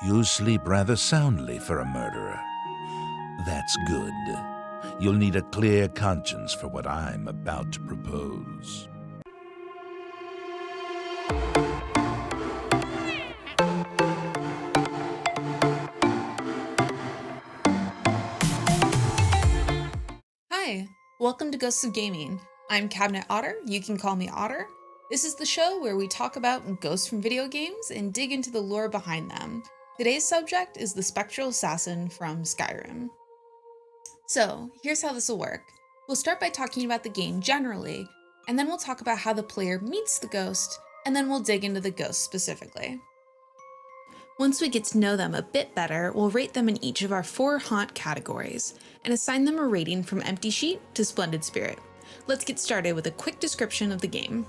You sleep rather soundly for a murderer. That's good. You'll need a clear conscience for what I'm about to propose. Hi, welcome to Ghosts of Gaming. I'm Cabinet Otter, you can call me Otter. This is the show where we talk about ghosts from video games and dig into the lore behind them. Today's subject is the Spectral Assassin from Skyrim. So, here's how this will work. We'll start by talking about the game generally, and then we'll talk about how the player meets the ghost, and then we'll dig into the ghost specifically. Once we get to know them a bit better, we'll rate them in each of our 4 haunt categories, and assign them a rating from Empty Sheet to Splendid Spirit. Let's get started with a quick description of the game.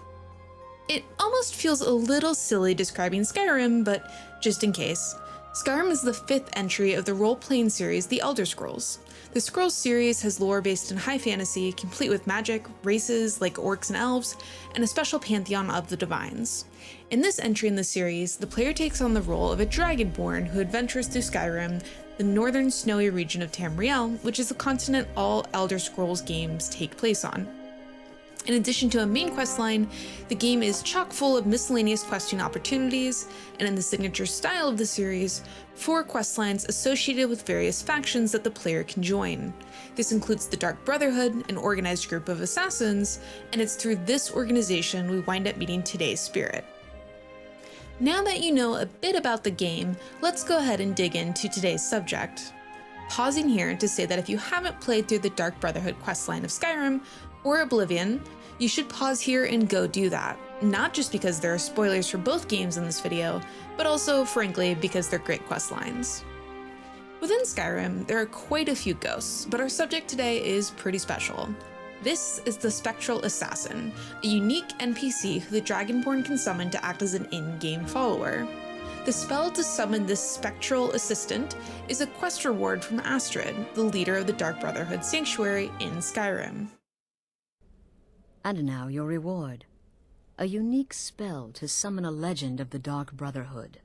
It almost feels a little silly describing Skyrim, but just in case. Skyrim is the 5th entry of the role-playing series The Elder Scrolls. The Scrolls series has lore based in high fantasy, complete with magic, races like orcs and elves, and a special pantheon of the divines. In this entry in the series, the player takes on the role of a dragonborn who adventures through Skyrim, the northern snowy region of Tamriel, which is the continent all Elder Scrolls games take place on. In addition to a main questline, the game is chock full of miscellaneous questing opportunities, and in the signature style of the series, 4 questlines associated with various factions that the player can join. This includes the Dark Brotherhood, an organized group of assassins, and it's through this organization we wind up meeting today's spirit. Now that you know a bit about the game, let's go ahead and dig into today's subject. Pausing here to say that if you haven't played through the Dark Brotherhood questline of Skyrim, or Oblivion, you should pause here and go do that. Not just because there are spoilers for both games in this video, but also, frankly, because they're great questlines. Within Skyrim, there are quite a few ghosts, but our subject today is pretty special. This is the Spectral Assassin, a unique NPC who the Dragonborn can summon to act as an in-game follower. The spell to summon this spectral assistant is a quest reward from Astrid, the leader of the Dark Brotherhood Sanctuary in Skyrim. And now your reward. A unique spell to summon a legend of the Dark Brotherhood.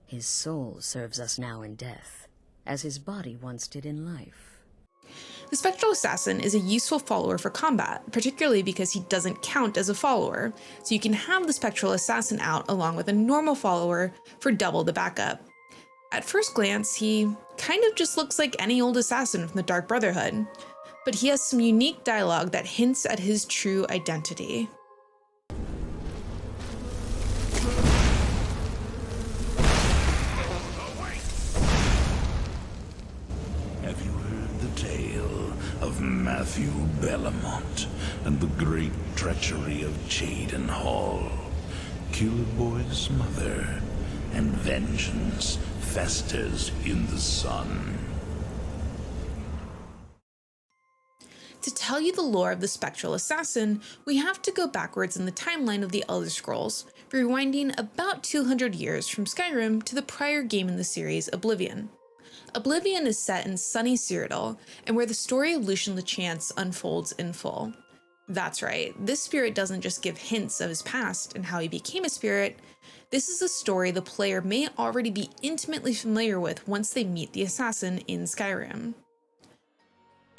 His soul serves us now in death, as his body once did in life. The Spectral Assassin is a useful follower for combat, particularly because he doesn't count as a follower, so you can have the Spectral Assassin out along with a normal follower for double the backup. At first glance, he kind of just looks like any old assassin from the Dark Brotherhood, but he has some unique dialogue that hints at his true identity. Have you heard the tale of Matthew Bellamont and the great treachery of Jaden Hall? Killboy's mother, and vengeance festers in the sun. To tell you the lore of the Spectral Assassin, we have to go backwards in the timeline of the Elder Scrolls, rewinding about 200 years from Skyrim to the prior game in the series, Oblivion. Oblivion is set in sunny Cyrodiil, and where the story of Lucian LeChance unfolds in full. That's right, this spirit doesn't just give hints of his past and how he became a spirit. This is a story the player may already be intimately familiar with once they meet the assassin in Skyrim.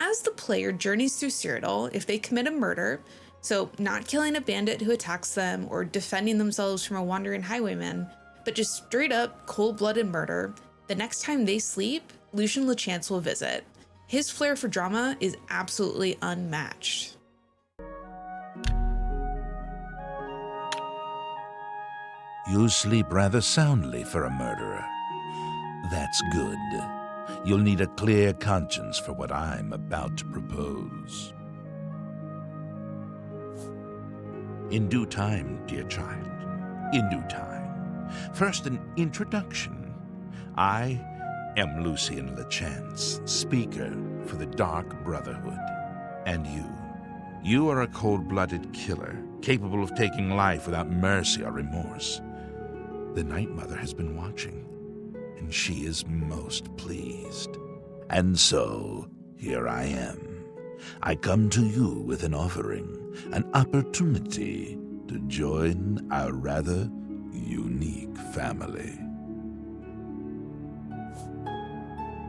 As the player journeys through Cyrodiil, if they commit a murder, so not killing a bandit who attacks them or defending themselves from a wandering highwayman, but just straight up cold-blooded murder, the next time they sleep, Lucian LeChance will visit. His flair for drama is absolutely unmatched. You sleep rather soundly for a murderer. That's good. You'll need a clear conscience for what I'm about to propose. In due time, dear child. In due time. First, an introduction. I am Lucian LeChance, speaker for the Dark Brotherhood. And you are a cold-blooded killer, capable of taking life without mercy or remorse. The Night Mother has been watching, and she is most pleased. And so, here I am. I come to you with an offering, an opportunity to join our rather unique family.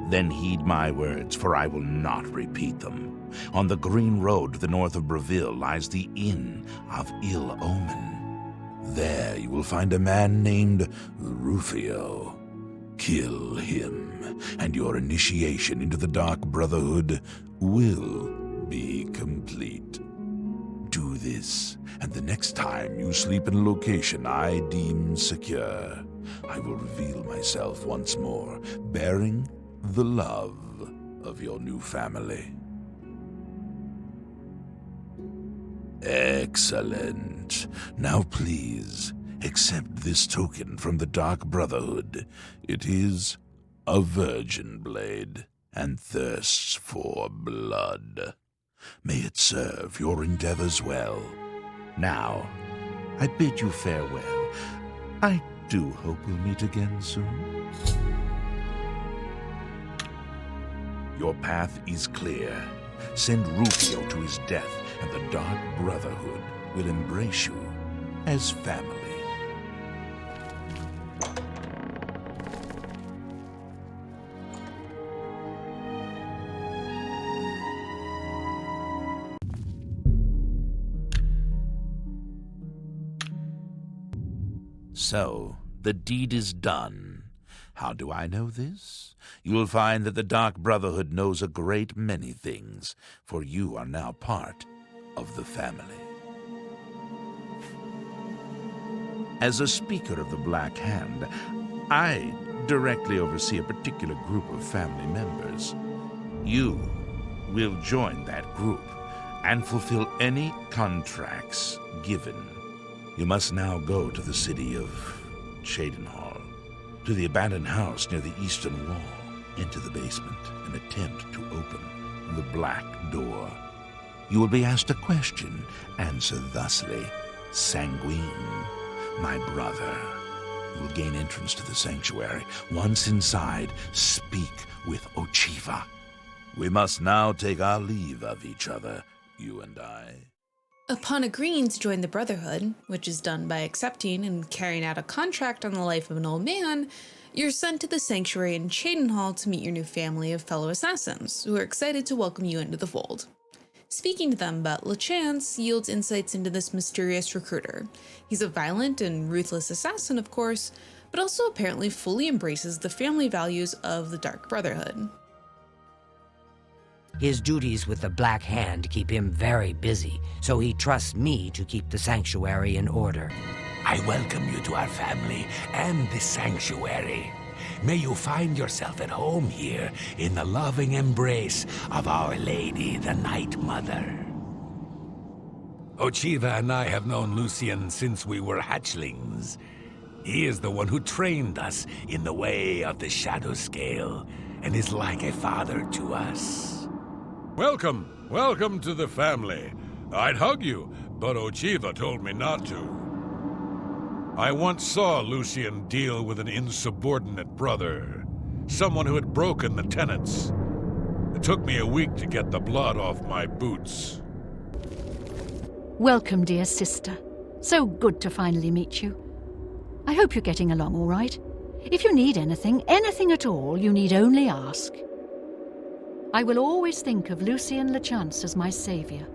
Then heed my words, for I will not repeat them. On the green road to the north of Breville lies the Inn of Ill Omen. There you will find a man named Rufio. Kill him, and your initiation into the Dark Brotherhood will be complete. Do this, and the next time you sleep in a location I deem secure, I will reveal myself once more, bearing the love of your new family. Excellent. Now please, accept this token from the Dark Brotherhood. It is a virgin blade, and thirsts for blood. May it serve your endeavors well. Now, I bid you farewell. I do hope we'll meet again soon. Your path is clear. Send Rufio to his death, and the Dark Brotherhood will embrace you as family. So, the deed is done. How do I know this? You will find that the Dark Brotherhood knows a great many things, for you are now part of the family. As a speaker of the Black Hand, I directly oversee a particular group of family members. You will join that group and fulfill any contracts given. You must now go to the city of Cheydinhal, to the abandoned house near the eastern wall, into the basement, and attempt to open the black door. You will be asked a question. Answer thusly. Sanguine, my brother. You will gain entrance to the sanctuary. Once inside, speak with Ochiva. We must now take our leave of each other, you and I. Upon agreeing to join the Brotherhood, which is done by accepting and carrying out a contract on the life of an old man, you're sent to the sanctuary in Cheydinhal to meet your new family of fellow assassins, who are excited to welcome you into the fold. Speaking to them about LeChance yields insights into this mysterious recruiter. He's a violent and ruthless assassin, of course, but also apparently fully embraces the family values of the Dark Brotherhood. His duties with the Black Hand keep him very busy, so he trusts me to keep the sanctuary in order. I welcome you to our family and this sanctuary. May you find yourself at home here in the loving embrace of Our Lady, the Night Mother. Ochiva and I have known Lucien since we were hatchlings. He is the one who trained us in the way of the Shadow Scale and is like a father to us. Welcome to the family. I'd hug you, but Ochiva told me not to. I once saw Lucien deal with an insubordinate brother, someone who had broken the tenets. It took me a week to get the blood off my boots. Welcome, dear sister. So good to finally meet you. I hope you're getting along all right. If you need anything at all, you need only ask. I will always think of Lucien LeChance as my savior.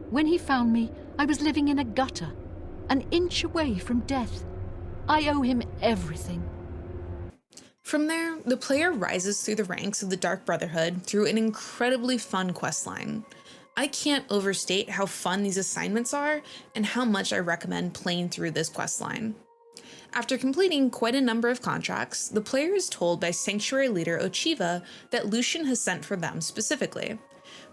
When he found me, I was living in a gutter, an inch away from death. I owe him everything. From there, the player rises through the ranks of the Dark Brotherhood through an incredibly fun questline. I can't overstate how fun these assignments are and how much I recommend playing through this questline. After completing quite a number of contracts, the player is told by Sanctuary Leader Ochiva that Lucien has sent for them specifically.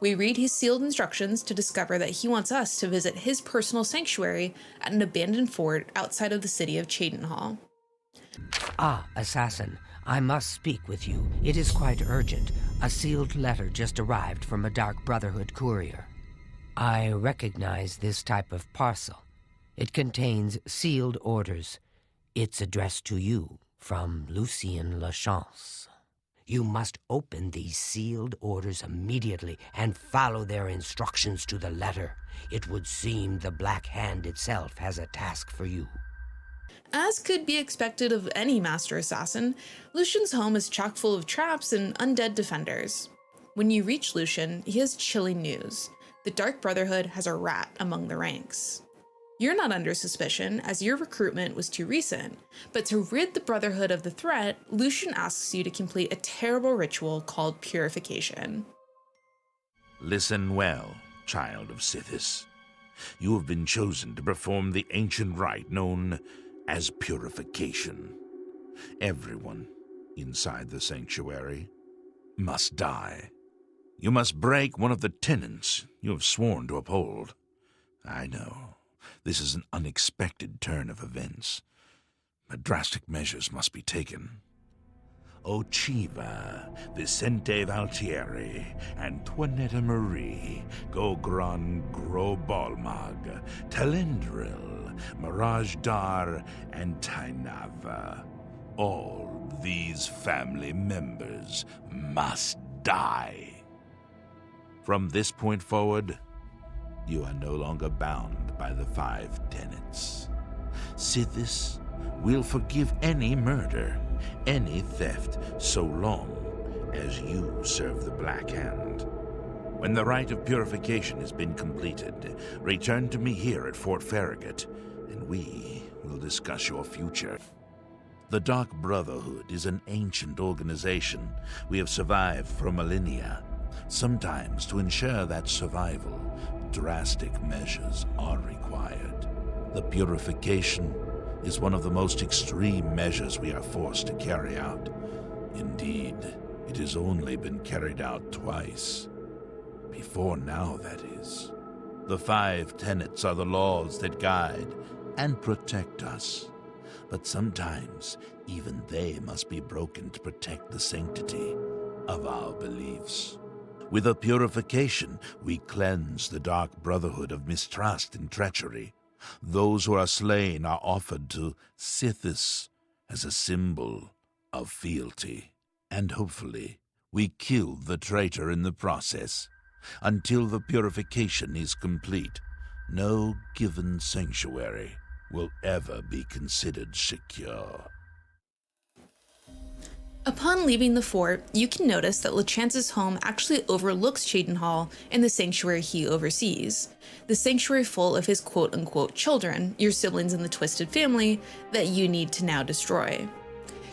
We read his sealed instructions to discover that he wants us to visit his personal sanctuary at an abandoned fort outside of the city of Cheydinhal. Ah, Assassin, I must speak with you. It is quite urgent. A sealed letter just arrived from a Dark Brotherhood courier. I recognize this type of parcel. It contains sealed orders. It's addressed to you from Lucien LeChance. You must open these sealed orders immediately and follow their instructions to the letter. It would seem the Black Hand itself has a task for you. As could be expected of any master assassin, Lucian's home is chock full of traps and undead defenders. When you reach Lucian, he has chilling news. The Dark Brotherhood has a rat among the ranks. You're not under suspicion, as your recruitment was too recent, but to rid the Brotherhood of the threat, Lucian asks you to complete a terrible ritual called Purification. Listen well, child of Sithis. You have been chosen to perform the ancient rite known as Purification. Everyone inside the sanctuary must die. You must break one of the tenets you have sworn to uphold. I know, this is an unexpected turn of events, but drastic measures must be taken. Ochiva, Vicente Valtieri, Antoinetta Marie, Gogran Grobalmag, Talendril, Mirage Dar, and Tainava. All these family members must die. From this point forward, you are no longer bound by the 5 tenets. Sithis will forgive any murder, any theft, so long as you serve the Black Hand. When the rite of purification has been completed, return to me here at Fort Farragut, and we will discuss your future. The Dark Brotherhood is an ancient organization. We have survived for millennia. Sometimes, to ensure that survival, drastic measures are required. The purification is one of the most extreme measures we are forced to carry out. Indeed, it has only been carried out twice. Before now, that is. The 5 tenets are the laws that guide and protect us. But sometimes, even they must be broken to protect the sanctity of our beliefs. With a purification, we cleanse the Dark Brotherhood of mistrust and treachery. Those who are slain are offered to Sithis as a symbol of fealty. And hopefully, we kill the traitor in the process. Until the purification is complete, no given sanctuary will ever be considered secure. Upon leaving the fort, you can notice that LeChance's home actually overlooks Cheydinhal and the sanctuary he oversees. The sanctuary full of his quote-unquote children, your siblings in the Twisted family, that you need to now destroy.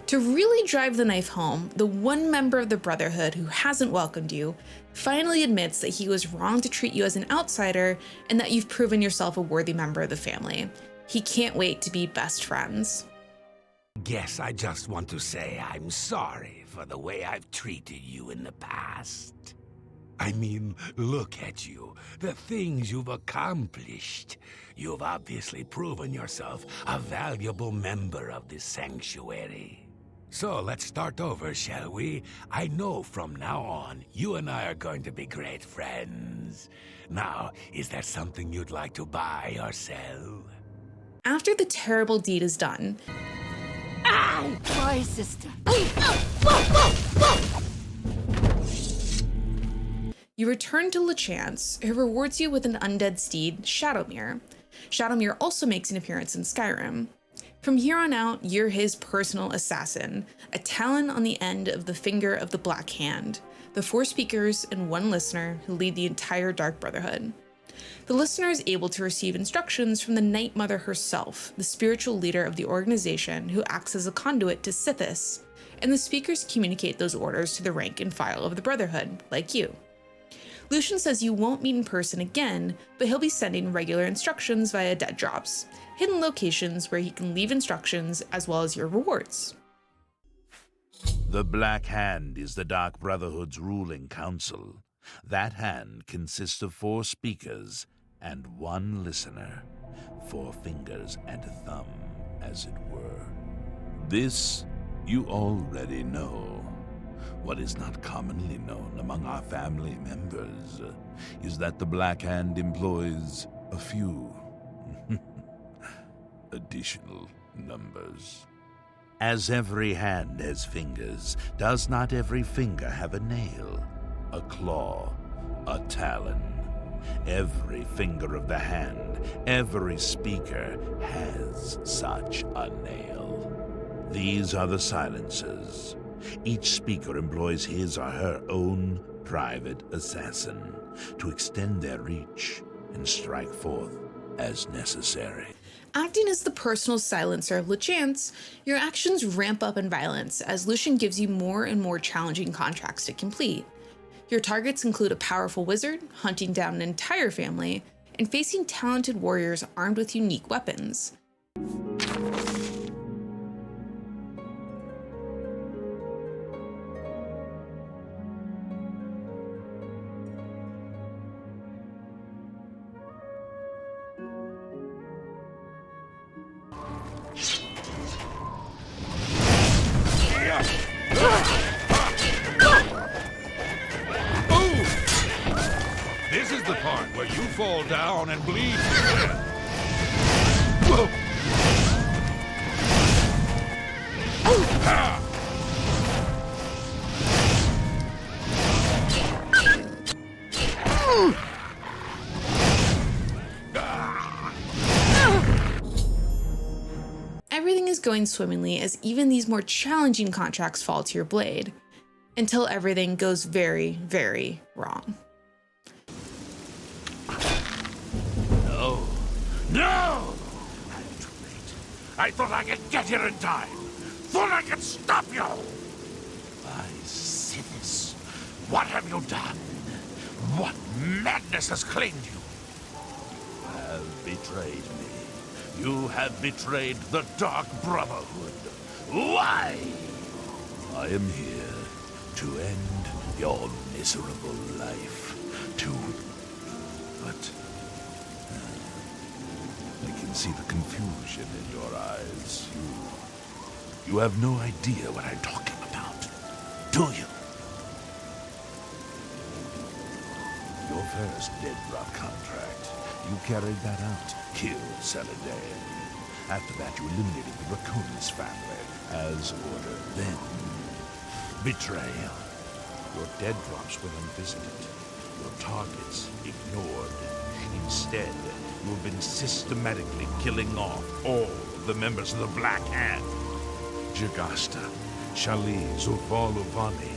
To really drive the knife home, the one member of the Brotherhood who hasn't welcomed you finally admits that he was wrong to treat you as an outsider and that you've proven yourself a worthy member of the family. He can't wait to be best friends. Guess I just want to say I'm sorry for the way I've treated you in the past. I mean, look at you, the things you've accomplished. You've obviously proven yourself a valuable member of this sanctuary. So let's start over, shall we? I know from now on, you and I are going to be great friends. Now, is there something you'd like to buy or sell? After the terrible deed is done, My sister. you return to LeChance, who rewards you with an undead steed, Shadowmere. Shadowmere also makes an appearance in Skyrim. From here on out, you're his personal assassin, a talon on the end of the finger of the Black Hand, the 4 speakers and 1 listener who lead the entire Dark Brotherhood. The listener is able to receive instructions from the Night Mother herself, the spiritual leader of the organization who acts as a conduit to Sithis, and the speakers communicate those orders to the rank and file of the Brotherhood, like you. Lucian says you won't meet in person again, but he'll be sending regular instructions via dead drops, hidden locations where he can leave instructions as well as your rewards. The Black Hand is the Dark Brotherhood's ruling council. That hand consists of 4 speakers and 1 listener, 4 fingers and a thumb, as it were. This you already know. What is not commonly known among our family members is that the Black Hand employs a few additional numbers. As every hand has fingers, does not every finger have a nail, a claw, a talon? Every finger of the hand every speaker has such a nail. These are the silencers. Each speaker employs his or her own private assassin to extend their reach and strike forth as necessary. Acting as the personal silencer of LeChance, your actions ramp up in violence as Lucian gives you more and more challenging contracts to complete. Your targets include a powerful wizard, hunting down an entire family, and facing talented warriors armed with unique weapons. This is the part where you fall down and bleed. Everything is going swimmingly as even these more challenging contracts fall to your blade, until everything goes very, very wrong. No! I'm too late. I thought I could get here in time. Thought I could stop you. My Sithis, what have you done? What madness has claimed you? You have betrayed me. You have betrayed the Dark Brotherhood. Why? I am here to end your miserable life. But I can see the confusion in your eyes. You have no idea what I'm talking about, do you? Your first dead drop contract, you carried that out, killed Celadine. After that, you eliminated the Draconis family, as ordered. Then, betrayal. Your dead drops went unvisited. Your targets ignored. Instead, you have been systematically killing off all of the members of the Black Hand. Jagasta, Shaliz, Uvalovani,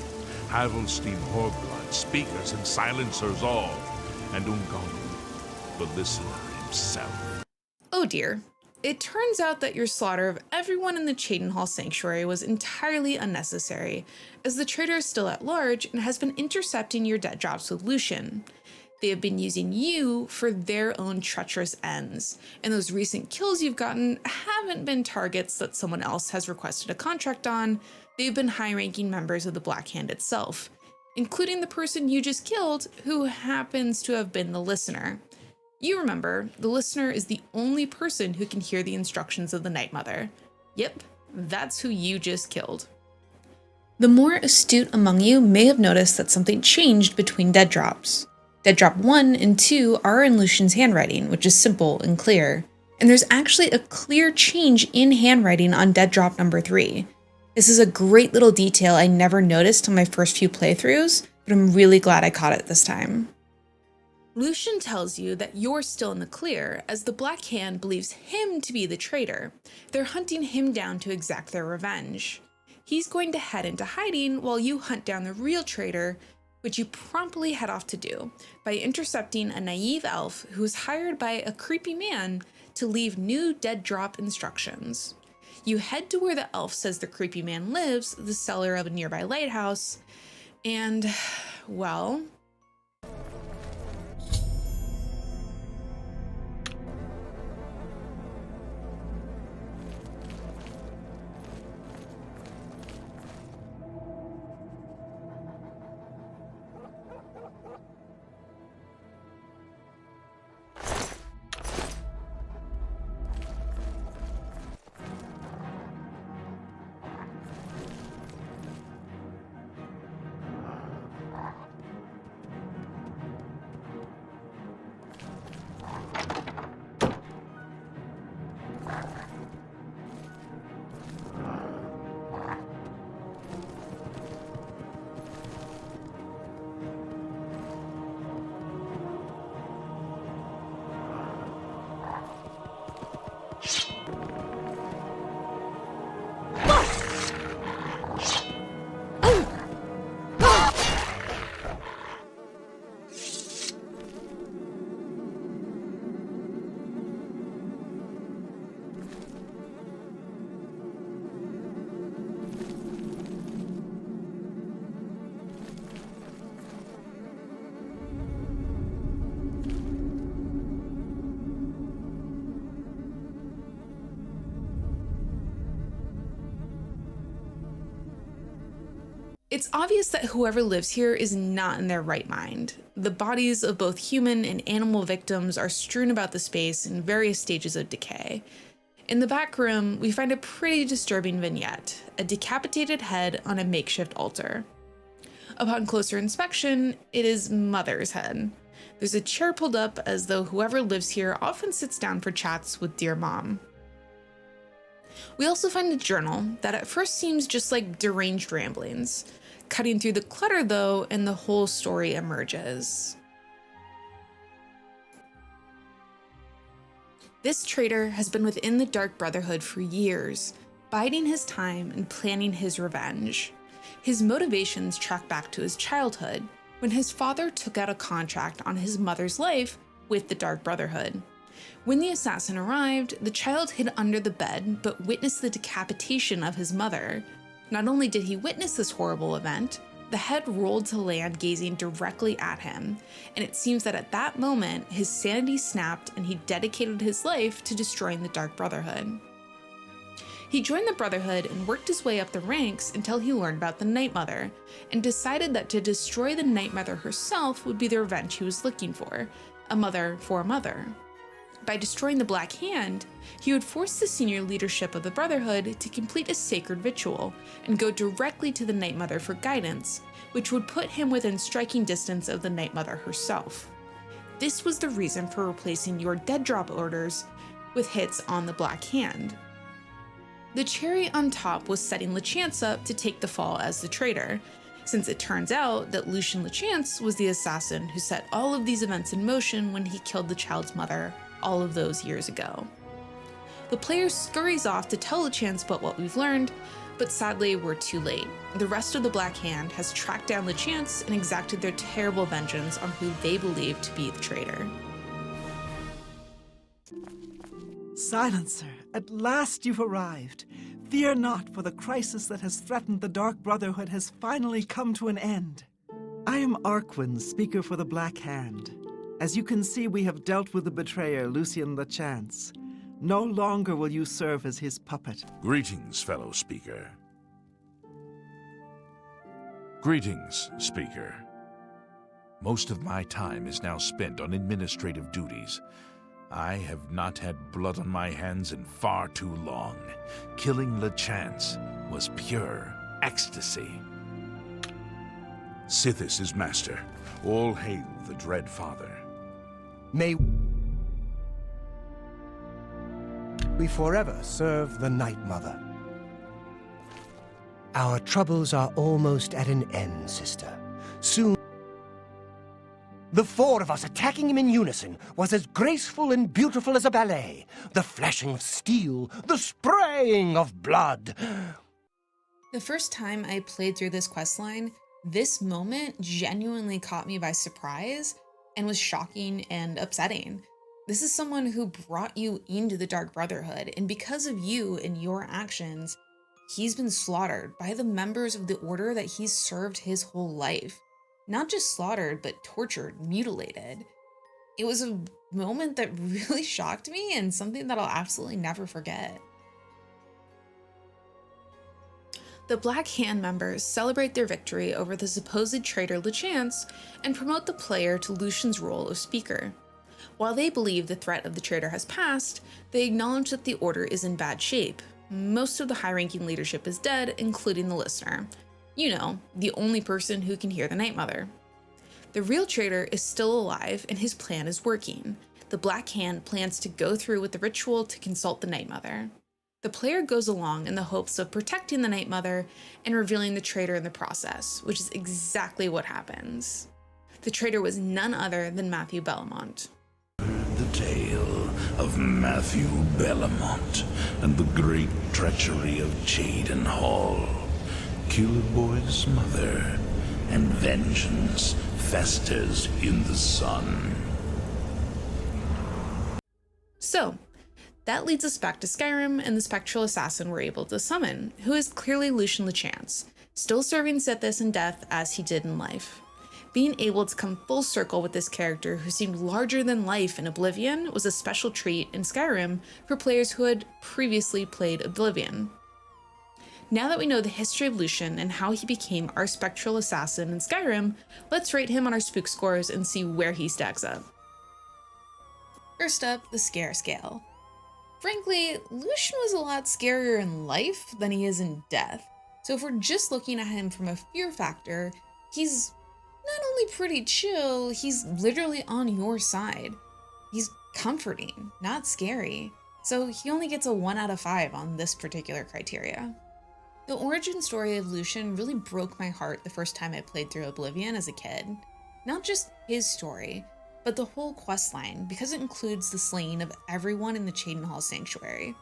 Havelstein, Horglaud, speakers and silencers all, and Ungalu, the listener himself. Oh dear. It turns out that your slaughter of everyone in the Cheydinhall Sanctuary was entirely unnecessary, as the traitor is still at large and has been intercepting your dead drops with Lucian. They have been using you for their own treacherous ends, and those recent kills you've gotten haven't been targets that someone else has requested a contract on. They've been high-ranking members of the Black Hand itself, including the person you just killed, who happens to have been the listener. You remember, the listener is the only person who can hear the instructions of the Night Mother. Yep, that's who you just killed. The more astute among you may have noticed that something changed between dead drops. Dead drop 1 and 2 are in Lucian's handwriting, which is simple and clear. And there's actually a clear change in handwriting on dead drop number 3. This is a great little detail I never noticed on my first few playthroughs, but I'm really glad I caught it this time. Lucian tells you that you're still in the clear, as the Black Hand believes him to be the traitor. They're hunting him down to exact their revenge. He's going to head into hiding while you hunt down the real traitor, which you promptly head off to do by intercepting a naive elf who is hired by a creepy man to leave new dead drop instructions. You head to where the elf says the creepy man lives, the cellar of a nearby lighthouse, and, well, It's obvious that whoever lives here is not in their right mind. The bodies of both human and animal victims are strewn about the space in various stages of decay. In the back room, we find a pretty disturbing vignette, a decapitated head on a makeshift altar. Upon closer inspection, it is Mother's head. There's a chair pulled up as though whoever lives here often sits down for chats with dear mom. We also find a journal that at first seems just like deranged ramblings. Cutting through the clutter though, and the whole story emerges. This traitor has been within the Dark Brotherhood for years, biding his time and planning his revenge. His motivations track back to his childhood, when his father took out a contract on his mother's life with the Dark Brotherhood. When the assassin arrived, the child hid under the bed but witnessed the decapitation of his mother. Not only did he witness this horrible event, the head rolled to land gazing directly at him, and it seems that at that moment, his sanity snapped and he dedicated his life to destroying the Dark Brotherhood. He joined the Brotherhood and worked his way up the ranks until he learned about the Night Mother, and decided that to destroy the Night Mother herself would be the revenge he was looking for, a mother for a mother. By destroying the Black Hand, he would force the senior leadership of the Brotherhood to complete a sacred ritual and go directly to the Night Mother for guidance, which would put him within striking distance of the Night Mother herself. This was the reason for replacing your dead drop orders with hits on the Black Hand. The cherry on top was setting LeChance up to take the fall as the traitor, since it turns out that Lucien LeChance was the assassin who set all of these events in motion when he killed the child's mother all of those years ago. The player scurries off to tell LeChance about what we've learned, but sadly we're too late. The rest of the Black Hand has tracked down LeChance and exacted their terrible vengeance on who they believe to be the traitor. Silencer, at last you've arrived. Fear not, for the crisis that has threatened the Dark Brotherhood has finally come to an end. I am Arquin, speaker for the Black Hand. As you can see, we have dealt with the betrayer, Lucien LeChance. No longer will you serve as his puppet. Greetings, fellow speaker. Greetings, speaker. Most of my time is now spent on administrative duties. I have not had blood on my hands in far too long. Killing LeChance was pure ecstasy. Sithis is master. All hail the Dread Father. May we forever serve the Night Mother. Our troubles are almost at an end, sister. Soon, the four of us attacking him in unison was as graceful and beautiful as a ballet. The flashing of steel, the spraying of blood. The first time I played through this questline, this moment genuinely caught me by surprise and was shocking and upsetting. This is someone who brought you into the Dark Brotherhood, and because of you and your actions, he's been slaughtered by the members of the order that he's served his whole life. Not just slaughtered, but tortured, mutilated. It was a moment that really shocked me and something that I'll absolutely never forget. The Black Hand members celebrate their victory over the supposed traitor LeChance and promote the player to Lucien's role of speaker. While they believe the threat of the traitor has passed, they acknowledge that the order is in bad shape. Most of the high-ranking leadership is dead, including the listener. You know, the only person who can hear the Night Mother. The real traitor is still alive and his plan is working. The Black Hand plans to go through with the ritual to consult the Night Mother. The player goes along in the hopes of protecting the Night Mother and revealing the traitor in the process, which is exactly what happens. The traitor was none other than Matthew Bellamont. The tale of Matthew Bellamont and the great treachery of Jaden Hall, Killboy's mother, and vengeance festers in the sun. So, that leads us back to Skyrim and the Spectral Assassin we're able to summon, who is clearly Lucian LeChance, still serving Sithis in death as he did in life. Being able to come full circle with this character who seemed larger than life in Oblivion was a special treat in Skyrim for players who had previously played Oblivion. Now that we know the history of Lucian and how he became our Spectral Assassin in Skyrim, let's rate him on our spook scores and see where he stacks up. First up, the scare scale. Frankly, Lucian was a lot scarier in life than he is in death, so if we're just looking at him from a fear factor, he's not only pretty chill, he's literally on your side. He's comforting, not scary, so he only gets a 1 out of 5 on this particular criteria. The origin story of Lucian really broke my heart the first time I played through Oblivion as a kid. Not just his story, but the whole questline, because it includes the slaying of everyone in the Cheydinhal Sanctuary.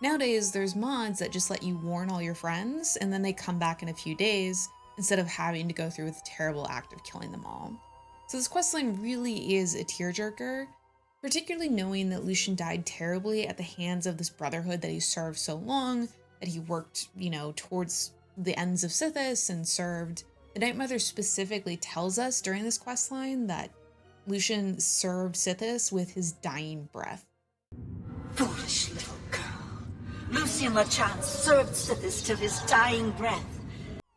Nowadays, there's mods that just let you warn all your friends, and then they come back in a few days, instead of having to go through the terrible act of killing them all. So this questline really is a tearjerker, particularly knowing that Lucian died terribly at the hands of this brotherhood that he served so long, that he worked, towards the ends of Sithis and served. The Night Mother specifically tells us during this questline that Lucian served Sithis with his dying breath. Foolish little girl. Lucian LeChance served Sithis till his dying breath.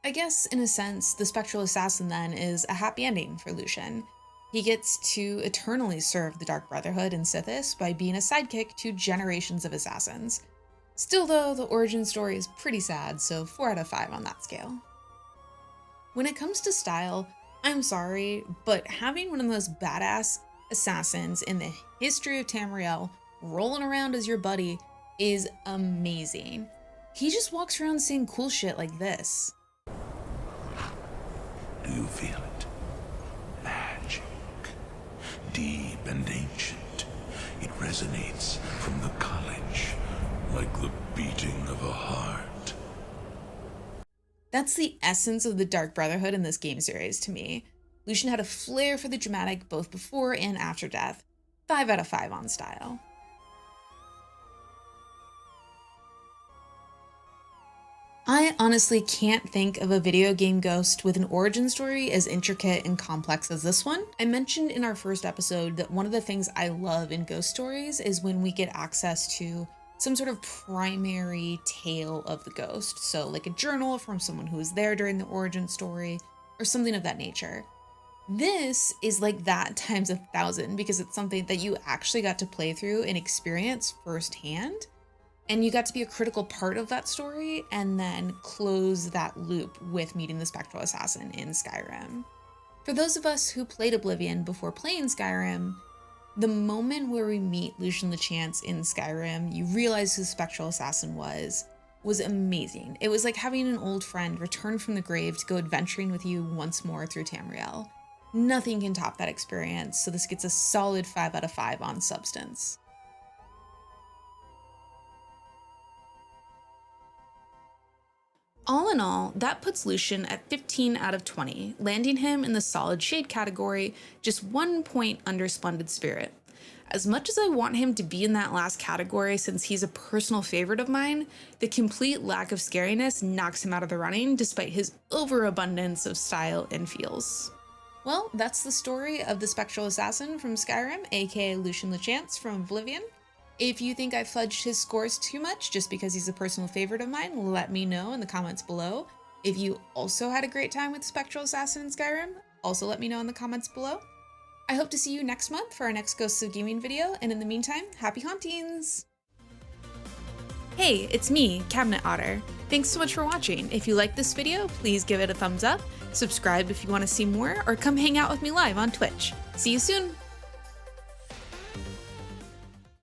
I guess, in a sense, the Spectral Assassin then is a happy ending for Lucian. He gets to eternally serve the Dark Brotherhood and Sithis by being a sidekick to generations of assassins. Still though, the origin story is pretty sad, so 4 out of 5 on that scale. When it comes to style, I'm sorry, but having one of the most badass assassins in the history of Tamriel rolling around as your buddy is amazing. He just walks around saying cool shit like this. Do you feel it? Magic. Deep and ancient. It resonates from the college like the beating of a heart. That's the essence of the Dark Brotherhood in this game series to me. Lucian had a flair for the dramatic both before and after death. 5 out of 5 on style. I honestly can't think of a video game ghost with an origin story as intricate and complex as this one. I mentioned in our first episode that one of the things I love in ghost stories is when we get access to some sort of primary tale of the ghost. So like a journal from someone who was there during the origin story or something of that nature. This is like that times 1,000 because it's something that you actually got to play through and experience firsthand. And you got to be a critical part of that story and then close that loop with meeting the Spectral Assassin in Skyrim. For those of us who played Oblivion before playing Skyrim, the moment where we meet Lucian LeChance in Skyrim, you realize who the Spectral Assassin was amazing. It was like having an old friend return from the grave to go adventuring with you once more through Tamriel. Nothing can top that experience, so this gets a solid 5 out of 5 on substance. All in all, that puts Lucian at 15 out of 20, landing him in the solid shade category, just 1 point under Splendid Spirit. As much as I want him to be in that last category since he's a personal favorite of mine, the complete lack of scariness knocks him out of the running despite his overabundance of style and feels. Well, that's the story of the Spectral Assassin from Skyrim, aka Lucian LeChance from Oblivion. If you think I fudged his scores too much just because he's a personal favorite of mine, let me know in the comments below. If you also had a great time with Spectral Assassin in Skyrim, also let me know in the comments below. I hope to see you next month for our next Ghosts of Gaming video, and in the meantime, happy hauntings! Hey, it's me, Cabinet Otter. Thanks so much for watching. If you liked this video, please give it a thumbs up, subscribe if you want to see more, or come hang out with me live on Twitch. See you soon!